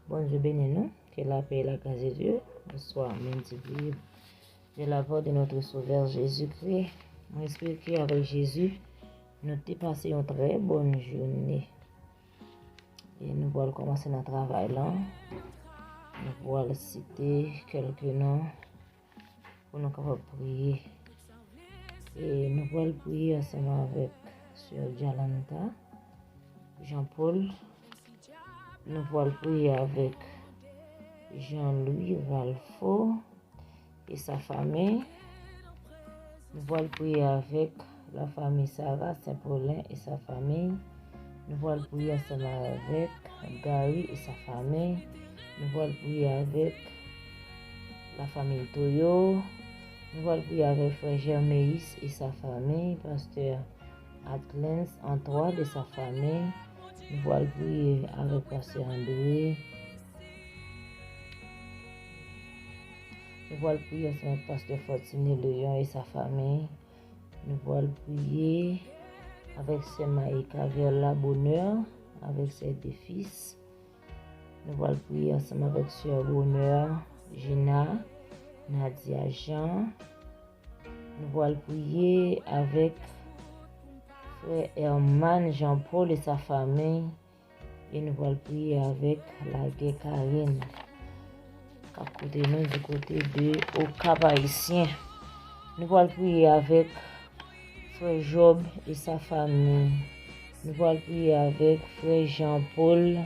Bon Dieu bénis nous, que la paix et la grâce de Dieu nous soient multipliées de la part de notre Sauveur Jésus-Christ. On espère qu'avec Jésus, nous avons passé une très bonne journée. Et nous allons commencer notre travail là. Nous allons citer quelques noms pour nous capables prier. Et nous allons prier ensemble avec Sœur Jalanta, Jean-Paul. Nous allons prier avec Jean-Louis Valfo et sa famille. Nous allons prier avec la famille Sarah Saint-Paulin et sa famille. Nous allons prier ensemble avec Gary et sa famille. Nous allons prier avec la famille Toyo. Nous allons prier avec Frère Germéis et sa famille, Pasteur Atlens Antoine et sa famille. Nous allons prier avec Pasteur André. Nous allons prier avec Pasteur Fortuné Leon et sa famille. Nous allons prier avec Sœur Maïka Viola Bonheur, avec ses deux fils. Nous allons prier ensemble avec Sœur Bonheur, Gina, Nadia Jean. Nous allons prier avec Frère Herman Jean-Paul et sa famille. Et nous allons prier avec la guerre Karine. À côté de nous, du côté de au Cap Haïtien. Nous allons prier avec Frère Job et sa famille. Nous allons prier avec Frère Jean-Paul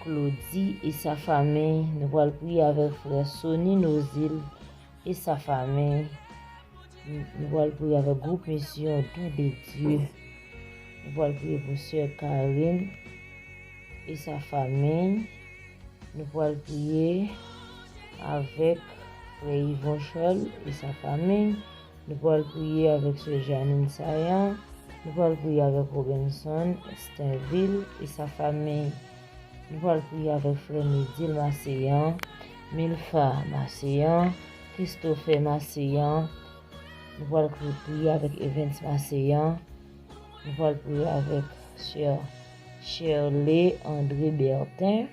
Claudie et sa famille. Nous allons prier avec Frère Sonny Nozil et sa famille. Nous allons prier avec Groupe Mission Don de Dieu. Nous allons prier pour Sœur Karine et sa famille. Nous allons prier avec Frère Yvon Chol et sa famille. Nous allons prier avec Sœur Janine Sayan. Nous allons prier avec Robinson Steinville et sa famille. Nous allons prier avec Frère Médil Masséan, Milfa Masséan, Christopher Masséan. Nous allons prier avec Evans Masséan. Nous allons prier avec Sœur Shirley André Bertin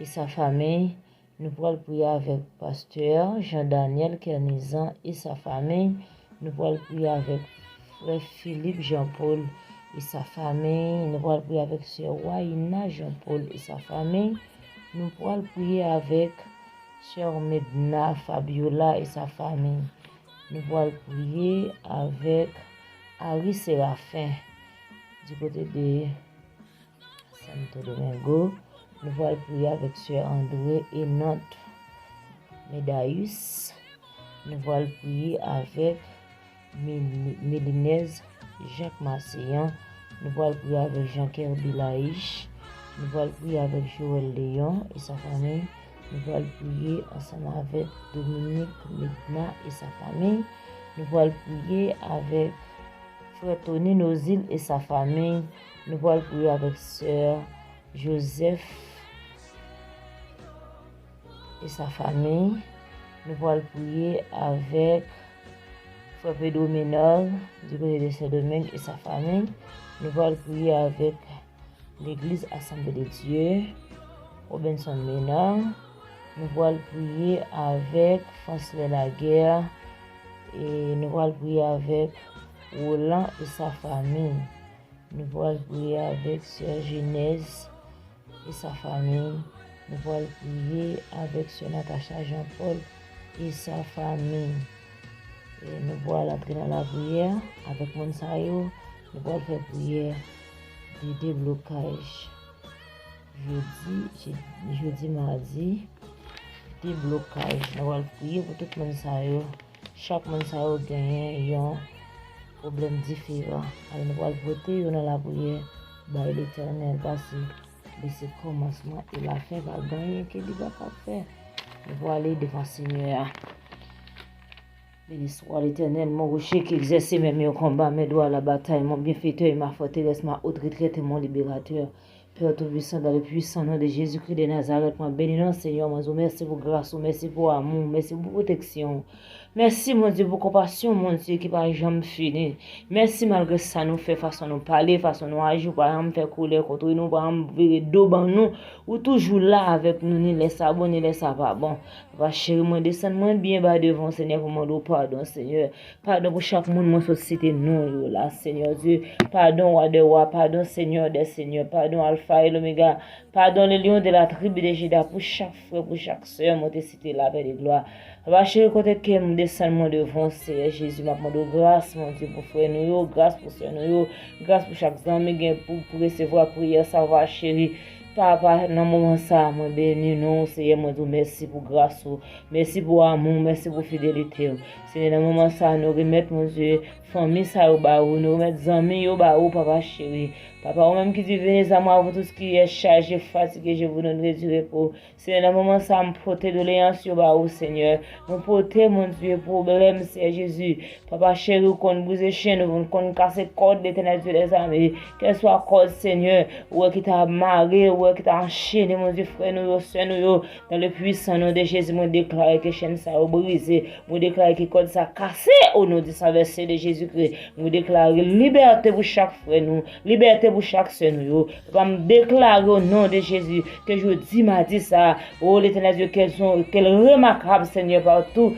et sa famille. Nous allons prier avec Pasteur Jean-Daniel Kernizan et sa famille. Nous allons prier avec Frère Philippe Jean-Paul et sa famille. Nous allons prier avec Sœur Waina Jean-Paul et sa famille. Nous allons prier avec Sœur Medna Fabiola et sa famille. Nous allons prier avec Harry Séraphin du côté de Santo Domingo. Nous allons prier avec Sœur André et Nantes Médaïus. Nous allons prier avec Mélinez Jacques Masséan. Nous allons prier avec Jean-Claire Bilaïch. Nous allons prier avec Joël Léon et sa famille. Nous allons prier ensemble avec Dominique Medna et sa famille. Nous allons prier avec Frère Tony Nozil et sa famille. Nous allons prier avec Sœur Joseph et sa famille. Nous allons prier avec Frère Pedro Ménard du côté de Saint-Domingue et sa famille. Nous allons prier avec l'Église Assemblée de Dieu, Robinson Ménard. Nous allons prier avec François Laguerre et nous allons prier avec Roland et sa famille. Nous allons prier avec Sœur Genèse et sa famille. Nous allons prier avec Sœur Natacha Jean-Paul et sa famille. Et nous allons entrer dans la prière avec Monsayo. Nous allons faire prière de déblocage. Jeudi, mardi, déblocage. Nous allons prier pour tout le monde. Chaque monde gagne un problème différent. Alors nous allons voter dans la prière par l'Éternel parce que ce commencement et la fin va gagner qu'il ne va pas faire. Nous allons aller devant le Seigneur. Béni soit l'Éternel, mon rocher qui exerce mes combats, mes doigts à la bataille, mon bienfaiteur et ma forteresse, ma haute retraite et mon libérateur. Père Tout-Puissant, dans le puissant nom de Jésus-Christ de Nazareth, moi bénis, Seigneur, moi merci pour grâce, merci pour amour, merci pour protection. Merci, mon Dieu, pour compassion, mon Dieu, qui va jamais finir. Merci, malgré ça, nous fait façon nous parler, façon nous agir, par exemple, faire couler contre nous, par exemple, virer dos dans nous, ou toujours là avec nous, ni laisse ça bon, ni laisse ça pas bon. Va chérie, moi, descends-moi bien bas devant, Seigneur, pour demander pardon, Seigneur. Pardon pour chaque monde, mon société, nous, là, Seigneur Dieu. Pardon, roi de roi, pardon, Seigneur des seigneurs, pardon, Alpha et l'Oméga. Pardon, le lion de la tribu de Juda, pour chaque frère, pour chaque soeur, mon cité, la paix de gloire. Va chérie, côté que me descends-moi devant, Seigneur Jésus, m'a demandé grâce, mon Dieu, pour frère nous, grâce pour soeur nous, grâce pour chaque ami, pour recevoir prière, ça va, chérie. Papa, dans le moment ça, moi béni, non, Seigneur, moi dis merci pour grâce, merci pour amour, merci pour fidélité. Seigneur, dans le moment ça, nous remettons, mon Dieu, famille ça au bas, nous remettons amis au bas, papa chéri. Papa, même qui dit, venez à moi, vous tout ce qui est chargé, fatigué, je vous donnerai du repos. Seigneur, dans le moment ça, me porter doléance au bas, Seigneur. Me porter, mon Dieu, problème, c'est Jésus. Papa chéri, qu'on brise chaîne, qu'on casse corde d'éternel Dieu des armées. Qu'elle soit corde, Seigneur, ou qui t'a marré, ou qui t'a enchaîné, mon Dieu, frère, nous, soeur, nous, dans le puissant nom de Jésus, moi déclare que chaîne ça a brisé, moi déclare que corde ça a cassé, au nom de sa versée de Jésus-Christ. Moi déclare liberté pour chaque frère, nous, liberté pour chaque soeur, nous, va me déclarer au nom de Jésus, que je dis, m'a dit ça, oh l'éternel Dieu, qu'elles remarquables, Seigneur, partout,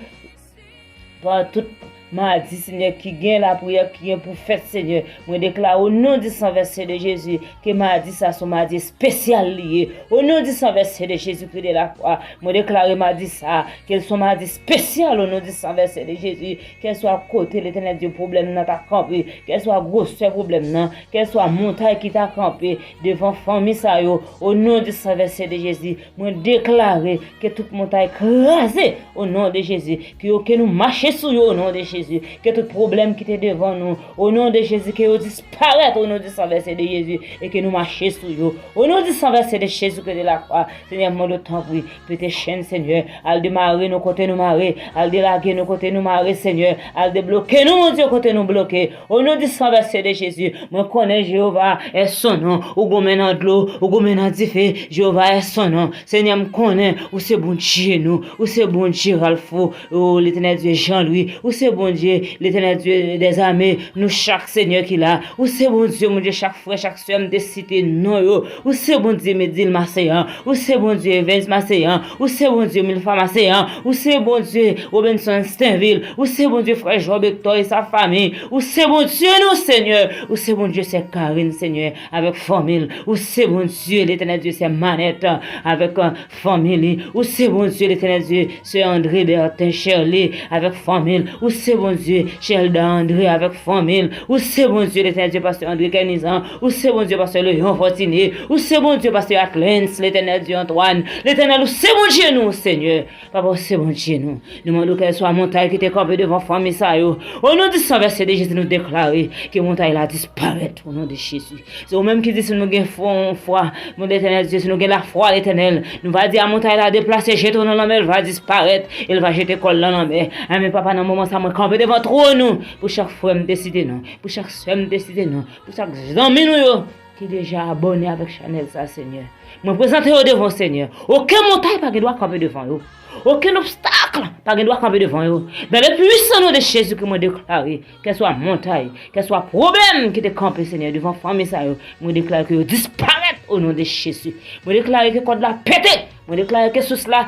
m'a dit, Seigneur, qui gagne la prière, qui gagne pour faire, Seigneur. Moi, déclare au nom du sang versé de Jésus, que m'a dit ça, son m'a dit spécial lié. Au nom du sang versé de Jésus-Christ de la croix, moi, déclare m'a dit ça, qu'elle soit m'a dit spécial au nom du sang versé de Jésus, qu'elle soit à côté l'éternel Dieu, problème dans ta campé, qu'elle soit grosseur problème, non, qu'elle soit montagne qui t'a campé devant famille, ça, yo, au nom du sang versé de Jésus, moi, déclare que toute montagne écrasée au nom de Jésus, que nous marchions sur au nom de Jésus. Que tout problème qui était devant nous, au nom de Jésus, que nous disparaisse au nom du sang versé de Jésus et que nous marchions sur eux. Au nom du sang versé de Jésus que de la croix, Seigneur, mon temps pour péter chaîne, Seigneur, al démarrer nos côtés nous marrer, al délaguer nos côtés nous marrer, Seigneur, al débloquer nous, mon Dieu, côté nous bloquer. Au nom du sang versé de Jésus, moi connais Jéhovah est son nom, ou gomenant de l'eau, ou gomenant du feu, Jéhovah est son nom. Seigneur, me connaît, ou c'est bon Dieu nous, ou c'est bon Dieu Ralpho, ou l'éternel Dieu Jean-Louis, ou c'est bon Dieu, l'éternel Dieu des armées, nous chaque Seigneur qui l'a, ou c'est bon Dieu, mon Dieu, chaque frère, chaque soeur, me citer non, ou c'est bon Dieu, Médile Marseillan, ou c'est bon Dieu, Vince Marseillan, ou c'est bon Dieu, Milfa Marseillan, ou c'est bon Dieu, Robinson Stainville, ou c'est bon Dieu, frère Job Hector et sa famille, ou c'est bon Dieu, nous, Seigneur, ou c'est bon Dieu, c'est Karine, Seigneur, avec famille, ou c'est bon Dieu, l'éternel Dieu, c'est Manette, avec famille, ou c'est bon Dieu, l'éternel Dieu, c'est André Bertin Shirley, avec famille, ou c'est bon Dieu, Shelda André avec famille, ou c'est bon Dieu, l'éternel Dieu, pasteur André Canizan, ou c'est bon Dieu, pasteur Léon Fortiné, ou c'est bon Dieu, pasteur Atlens, l'éternel Dieu Antoine, l'éternel, ou c'est bon Dieu, nous, Seigneur, papa, c'est bon Dieu, nous, demandons qu'elle soit montagne qui te campée devant famille, ça, yo, au nom du sang versé de Jésus, nous déclarer que montagne là disparaît, au nom de Jésus, c'est au même qui dit, si nous avons foi, mon éternel Dieu, si nous avons la foi, l'éternel, nous va dire à montagne là déplacer, jeter dans la mer, elle va disparaître, elle va jeter col dans la mer, mais papa, dans le moment, ça me camper devant trop nous, pour chaque fois me décider non, pour chaque soeur me décider non, pour chaque ami nous qui est déjà abonné avec Chanel ça Seigneur. Me présenter au devant Seigneur. Aucun montagne pas qui doit camper devant eux. Aucun obstacle pas qui doit camper devant eux. Dans le puissant nom de Jésus que moi déclaré, qu'elle soit montagne, qu'elle soit problème qui te camper Seigneur devant famille ça yo, moi déclare que disparaît au nom de Jésus. Moi déclare que code la pété, moi déclare que sous cela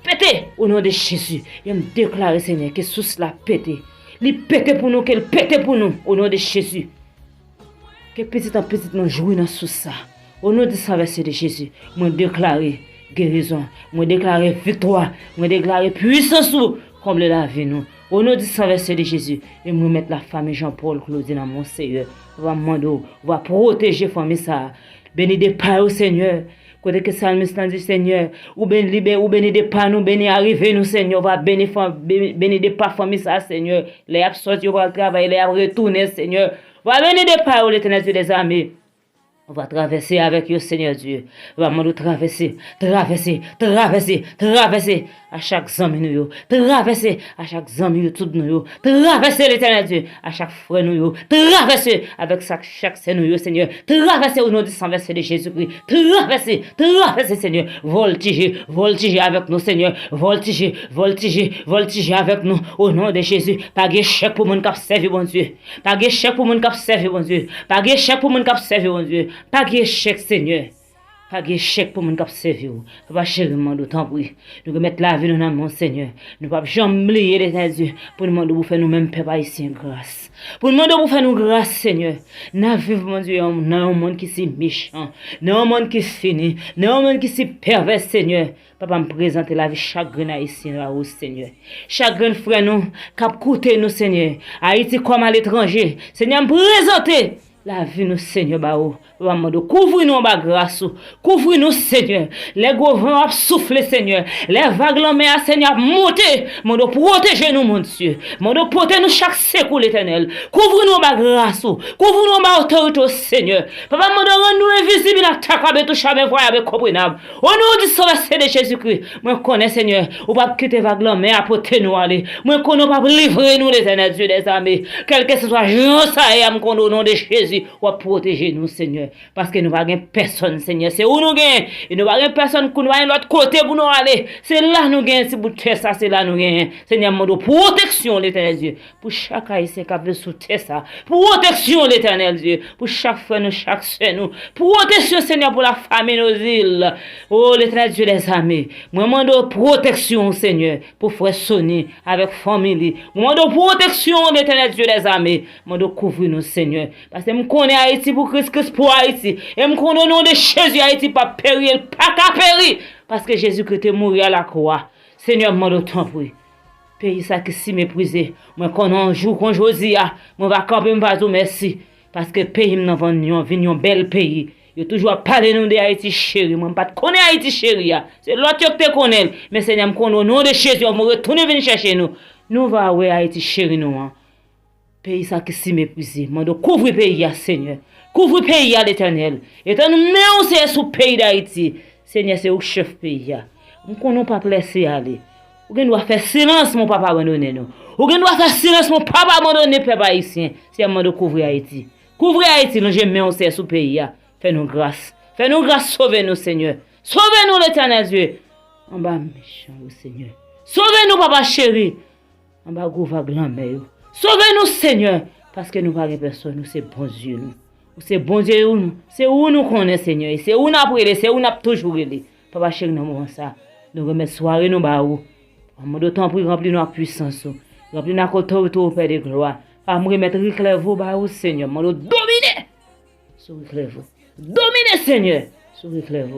pété au nom de Jésus. Je me déclare Seigneur que sous cela pété. Li pété pour nous, qu'elle pété pour nous, au nom de Jésus. Que petit en petit nous jouons dans sous ça. Au nom de sa versée de Jésus, moi déclare guérison, moi déclare victoire, moi déclare puissance comme la vie nous. Au nom de sa versée de Jésus, et nous mettre la famille Jean-Paul Claudine dans mon Seigneur. Va mando, va protéger famille ça. Bénis des pas au Seigneur. Côté que Salmiste dit Seigneur, ou béni libère, ou béni des pas nous, béni arriver nous Seigneur, va béni des pas famille ça Seigneur. Les absortis va travailler, les retourner Seigneur. Va béni des pas au l'éternel Dieu des armées. On va traverser avec eux, Seigneur Dieu. Vraiment nous traverser à chaque zami nous, traverser à chaque zami tout nous, traverser l'Éternel Dieu, à chaque frère nous, traverser avec chaque nous, Seigneur, traverser au nom du sang versé de Jésus-Christ, traverser, Seigneur, voltiger avec nous, Seigneur, voltiger avec nous, au nom de Jésus, pas d'échec pour mon cap servi, bon Dieu, pas d'échec pour mon cap servi, bon Dieu, pas d'échec pour mon cap servi, bon Dieu, pas d'échec, Seigneur. Pas d'échec pour mon cap servir. Papa chéri, nous d'autant prie. Nous remettre la vie dans mon Seigneur. Nous pas jamais oublier les Dieu pour nous demander pour faire nous même peuple haïtien grâce. Pour nous demander pour faire nous grâce, Seigneur. N'a vivre mon Dieu dans un monde qui est méchant, dans un monde qui est fini, dans un monde qui est pervers, Seigneur. Papa me présente la vie chaque grain haïtien là au Seigneur. Chaque grain frère nous cap coûter nous, Seigneur. Haïti comme à l'étranger. Seigneur me présenter la vie nous, Seigneur, bao. Couvre-nous par grâce. Couvre-nous, Seigneur. Les gros vents ont soufflé, Seigneur. Les vagues la mer, Seigneur, monter. Mon protéger nous, mon Dieu. Mon protéger nous chaque secours, l'Éternel. Couvre-nous par grâce. Couvre-nous par autorité, Seigneur. Papa, mon rends-nous invisible à ta cabe, tout jamais voyable, comprenable. Au nom du sauveur de Jésus-Christ. Moi, connais, Seigneur. Ou pas quitter vague la mer, apporter nous aller. Moi, connais pas livrer nous, l'Éternel Dieu des armées. Quel que ce soit, je sais, au nom de Jésus. Ou protéger nous, Seigneur. Parce que nous n'avons personne, Seigneur. C'est où nous gagnons. Et nous n'avons personne qui nous va de l'autre côté pour nous aller. C'est là nous gagnons. C'est pour faire ça, c'est là nous gagnons. Seigneur, mon protection, l'Éternel Dieu. Pour chaque haïtien qui veut soutenir ça. Protection, l'Éternel Dieu. Pour chaque frère, nous, chaque soeur, nous. Protection, Seigneur, pour la famille, nos îles. Oh, l'Éternel Dieu, les amis. Moi, demande protection, Seigneur. Pour frère Sonny, avec famille. Moi, demande protection, l'Éternel Dieu, les amis. Moi, demande couvrir nous, Seigneur. Parce que je connais Haïti pour Christ pour Haïti. Et je connais au nom de Jésus, Haïti pas périr, pas qu'à périr. Parce que Jésus-Christ est mort à la croix. Seigneur, moi, d'autant prie. Pays ça qui s'y méprisé. Moi, quand on joue, quand je dis, moi, va camper, je vais dire merci. Parce que pays, nous avons un bel pays. Il toujours parlé nous de Haïti chéri. Moi, pas connais Haïti chéri. C'est l'autre qui te connaît. Mais Seigneur, je connais au nom de Jésus, on va retourner venir chercher nous. Nous va ouais Haïti chéri nous. Pays ça qui s'y méprisé. Moi, couvre le pays, Seigneur. Couvre le pays, l'Éternel. Étant nous c'est sous le pays d'Haïti. Seigneur, c'est au chef pays. Nous ne pouvons pas laisser aller. Vous doit faire silence, mon papa, abandonner nous. Vous doit faire silence, mon papa, abandonner peuple haïtien. C'est à moi de couvrir Haïti. Couvrir Haïti, nous j'aime c'est sous le pays. Fais-nous grâce. Fais-nous grâce, sauvez-nous, Seigneur. Sauvez-nous, l'Éternel Dieu. En bas, méchant, Seigneur. Sauvez-nous, papa chéri. En bas, gouvernement, mais sauvez-nous, Seigneur, parce que nous n'avons pas personne, nous c'est bon Dieu, nous. C'est bon Dieu, nous. C'est où nous connaissons, Seigneur. C'est où nous avons c'est où nous avons toujours aidé. Papa chéri, nous ça. Nous remettons soirée, nous baou. En mode temps pour remplir notre puissance, remplir notre autorité au Père de gloire. Pas me remettre réclève baou, Seigneur. Nous dominer. Sur réclève. Dominer, Seigneur. Sur réclève.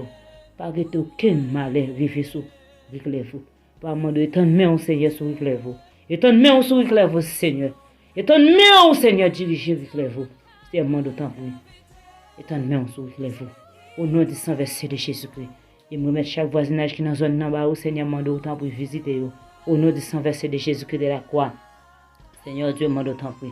Pas que aucun malheur vivre sur réclève. Pas me de étendre Seigneur sur réclève. Étonne-moi sur réclève, Seigneur. Étonne-moi, Seigneur, diriger réclève. C'est un moment de temps pour nous. Étonne-moi sur réclève. Au nom du sang versé de Jésus-Christ. Et me mettre chaque voisinage qui est dans la zone là-bas, Seigneur, demande autant pour visiter. Au nom du sang versé de Jésus-Christ de la croix. Seigneur Dieu, demande autant pour.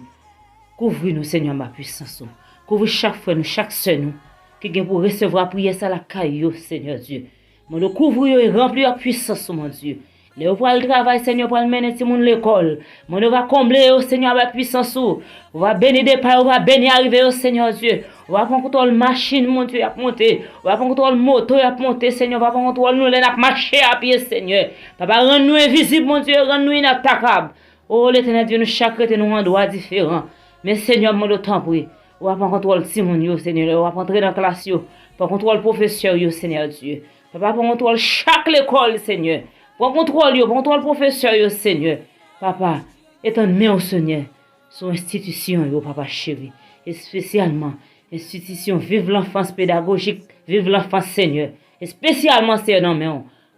Couvre-nous, Seigneur, ma puissance. Couvre chaque frère, chaque soeur, nous, qui vient pour recevoir prière ça la caille, Seigneur Dieu. Mon couvre et remplir la puissance, mon Dieu. Le voile travail, Seigneur, pour mener tout le monde à l'école. Mon va combler, au Seigneur, avec puissance. On va bénir des pas, on va bénir arriver au Seigneur Dieu. On va prendre contrôle machine, mon Dieu, à monter. On va prendre contrôle moto, à monter, Seigneur. On va prendre contrôle nous, les à marcher à pied, Seigneur. Papa, rends-nous invisibles, mon Dieu, rends-nous inattaquables. Oh, l'Éternel Dieu, nous chaque côté nous endroits différents. Mais Seigneur, mon temps pour on va prendre contrôle Simon, Seigneur. On va rentrer dans la classe, prendre contrôle professeur, Seigneur Dieu. Papa, prendre contrôle chaque école, Seigneur. Prends contrôle professeur, Seigneur. Papa, étonne-moi, au Seigneur, son institution, papa chéri. Et spécialement, institution, vive l'enfance pédagogique, vive l'enfance, Seigneur. Et spécialement, c'est non, mais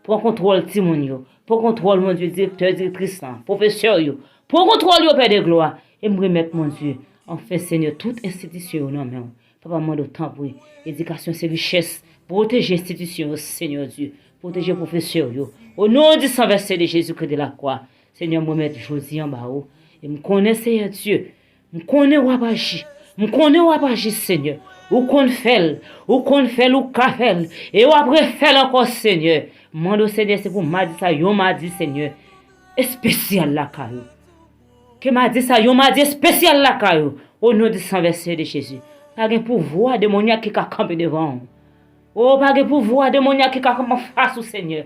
prends contrôle, Timon, prends contrôle, mon Dieu, directeur, directrice, professeur, prends contrôle, Père de gloire. Et me remettre, mon Dieu, enfin, Seigneur, toute institution, non, mais papa, moi, de temps pour éducation, c'est richesse. Protéger l'institution, Seigneur Dieu. Protéger les professeurs. Au nom du sang versé de Jésus-Christ de la croix. Seigneur, je mets Josie en bas. Et je connais, Seigneur Dieu. Je connais Wabaji. Je connais Wabaji, Seigneur. ou qu'on fait, ou qu'a fait, et ou après fait encore, Seigneur. Mando, Seigneur, c'est pour m'a dit ça, yon m'a dit, Seigneur, spécial la caillou. Que m'a dit ça, yon m'a dit spécial la caillou. Au nom du sang versé de Jésus. Pas de pouvoir démoniaque qui a campé devant. Oh, pas de pouvoir démoniaque qui a campé face au Seigneur.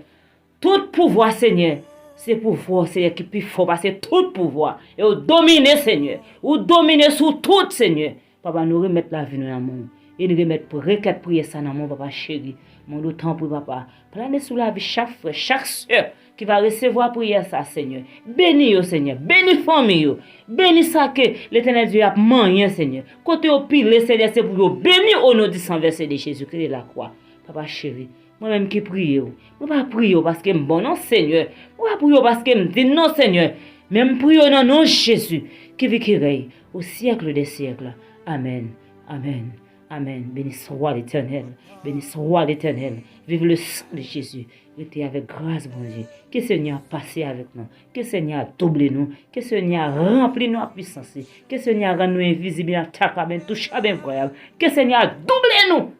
Tout pouvoir, Seigneur, c'est pouvoir, Seigneur, qui peut faut passer tout pouvoir. Et au dominer, Seigneur. Ou dominer sur tout, Seigneur. Papa, nous remettre la vie dans le monde. Et nous remettre pour requête prier ça dans mon papa chéri. Mon temps pour papa. Planez sous la vie chaque frère, chaque soeur qui va recevoir prière ça, Seigneur. Bénis, Seigneur. Bénis famille. Bénis ça que l'éternel Dieu a moyen, Seigneur. Côté au pile, Seigneur, c'est pour vous. Bénis au nom du sang versé de Jésus-Christ de la croix. Papa chéri. Moi-même qui prie, je ne pas prier parce que je suis bon, non, Seigneur. Je ne pas prier parce que je dis non, Seigneur. Même prier au nom de Jésus, qui vit qui règne au siècle des siècles. Amen. Amen. Amen. Béni soit l'Éternel. Béni soit l'Éternel. Vive le sang de Jésus. Restez avec grâce, bon Dieu. Que le Seigneur passe avec nous. Que le Seigneur double nous. Que le Seigneur remplit nous à puissance. Que le Seigneur rende nous invisibles, attaquables, touchables, incroyables. Que le Seigneur double nous.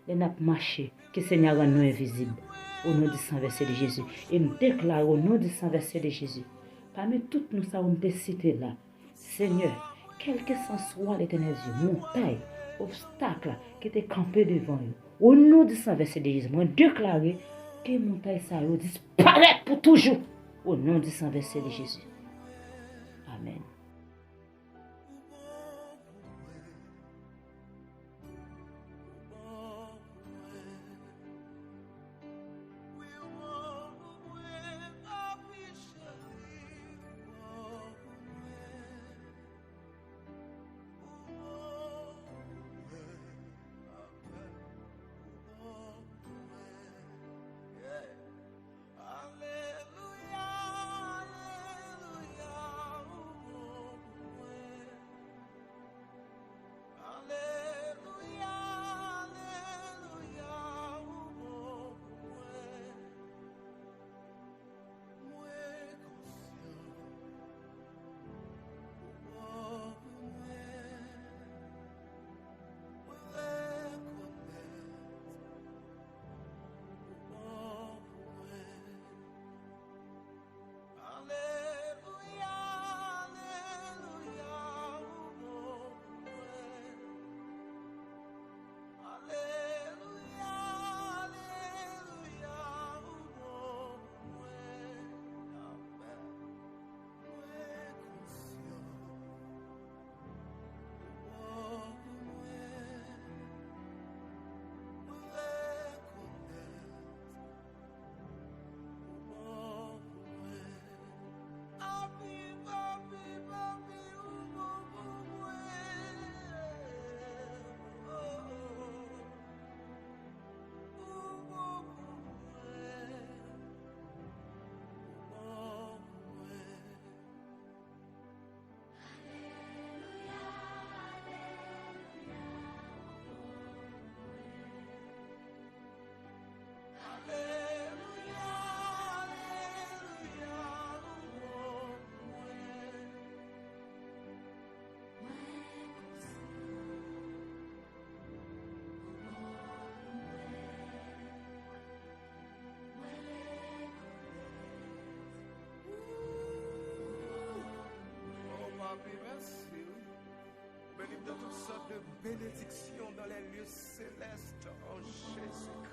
Et nous marcher. Que le Seigneur rende nous invisibles. Au nom du sang versé de Jésus. Et nous déclare au nom du sang versé de Jésus. Parmi toutes nous savons des cités là. Seigneur, quel que soit l'Éternel Dieu, montagne, obstacle qui était campé devant eux. Au nom du sang versé de Jésus, moi déclarer que montagne ça disparaît pour toujours. Au nom du sang versé de Jésus. Amen. Bénédiction dans les lieux célestes en Jésus.